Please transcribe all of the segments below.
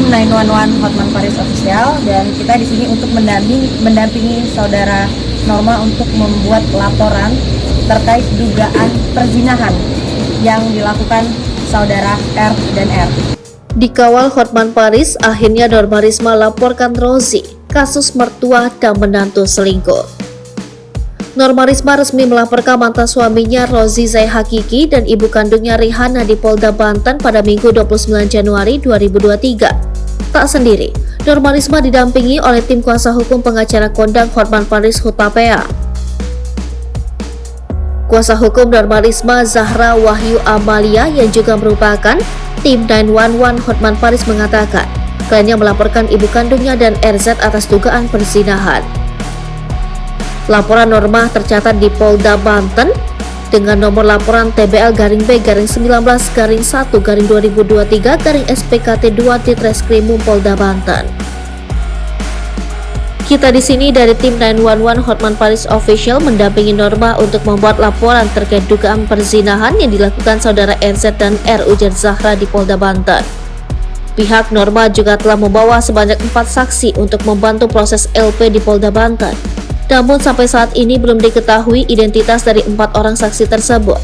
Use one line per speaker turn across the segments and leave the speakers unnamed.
tim 911 Hotman Paris Official, dan kita di sini untuk mendampingi saudara Norma untuk membuat laporan terkait dugaan perzinahan yang dilakukan saudara R dan R.
Dikawal Hotman Paris, akhirnya Norma Risma laporkan Rozi kasus mertua dan menantu selingkuh. Norma Risma resmi melaporkan mantan suaminya Rozi Zai Hakiki dan ibu kandungnya Rihana di Polda Banten pada Minggu 29 Januari 2023. Tak sendiri, Norma Risma didampingi oleh tim kuasa hukum pengacara kondang Hotman Paris Hutapea. Kuasa hukum Norma Risma Zahra Wahyu Amalia yang juga merupakan tim 911 Hotman Paris mengatakan kliennya melaporkan ibu kandungnya dan RZ atas dugaan perzinahan. Laporan Norma tercatat di Polda Banten dengan nomor laporan TBL-19-1-2023-SPKT2 di Treskrimum Polda Banten. Kita di sini dari tim 911 Hotman Paris Official mendampingi Norma untuk membuat laporan terkait dugaan perzinahan yang dilakukan saudara RZ dan R ujar Zahra di Polda Banten. Pihak Norma juga telah membawa sebanyak 4 saksi untuk membantu proses LP di Polda Banten. Namun sampai saat ini belum diketahui identitas dari 4 orang saksi tersebut.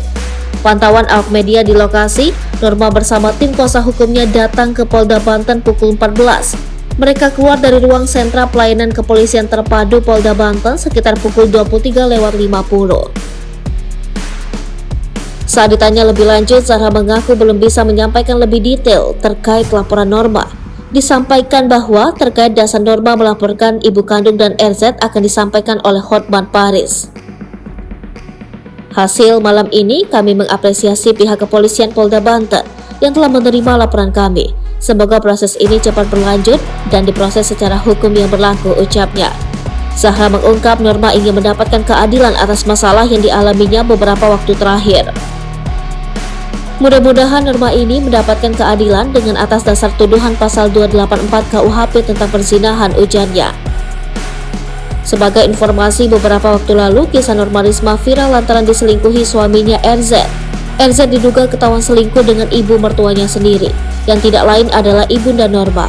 Pantauan awak media di lokasi, Norma bersama tim kuasa hukumnya datang ke Polda Banten pukul 14. Mereka keluar dari ruang sentra pelayanan kepolisian terpadu Polda Banten sekitar pukul 23.50. Saat ditanya lebih lanjut, Zahra mengaku belum bisa menyampaikan lebih detail terkait laporan Norma. Disampaikan bahwa terkait dasar Norma melaporkan ibu kandung dan RZ akan disampaikan oleh Hotman Paris. Hasil malam ini kami mengapresiasi pihak kepolisian Polda Banten yang telah menerima laporan kami. Semoga proses ini cepat berlanjut dan diproses secara hukum yang berlaku, ucapnya. Zahra mengungkap Norma ingin mendapatkan keadilan atas masalah yang dialaminya beberapa waktu terakhir. Mudah-mudahan Norma ini mendapatkan keadilan dengan atas dasar tuduhan pasal 284 KUHP tentang perzinahan, ujarnya. Sebagai informasi, beberapa waktu lalu kisah Norma Risma viral lantaran diselingkuhi suaminya RZ. RZ diduga ketahuan selingkuh dengan ibu mertuanya sendiri, yang tidak lain adalah ibunda Norma.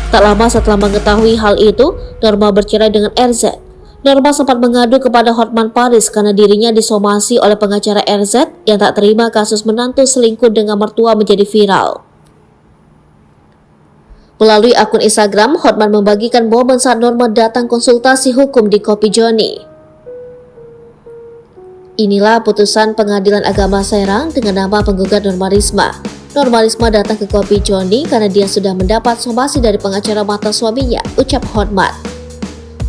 Tak lama setelah mengetahui hal itu, Norma bercerai dengan RZ. Norma sempat mengadu kepada Hotman Paris karena dirinya disomasi oleh pengacara RZ yang tak terima kasus menantu selingkuh dengan mertua menjadi viral. Melalui akun Instagram, Hotman membagikan momen saat Norma datang konsultasi hukum di Kopi Joni. Inilah putusan Pengadilan Agama Serang dengan nama penggugat Norma Risma. Norma Risma datang ke Kopi Joni karena dia sudah mendapat somasi dari pengacara mantan suaminya, ucap Hotman.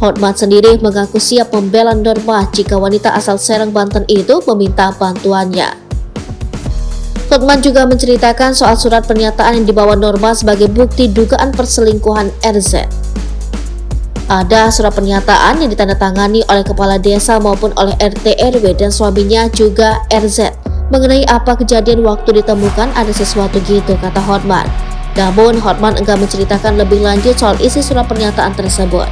Hotman sendiri mengaku siap membela Norma jika wanita asal Serang, Banten itu meminta bantuannya. Hotman juga menceritakan soal surat pernyataan yang dibawa Norma sebagai bukti dugaan perselingkuhan RZ. Ada surat pernyataan yang ditandatangani oleh kepala desa maupun oleh RT RW dan suaminya juga RZ mengenai apa kejadian waktu ditemukan ada sesuatu gitu, kata Hotman. Namun Hotman enggan menceritakan lebih lanjut soal isi surat pernyataan tersebut.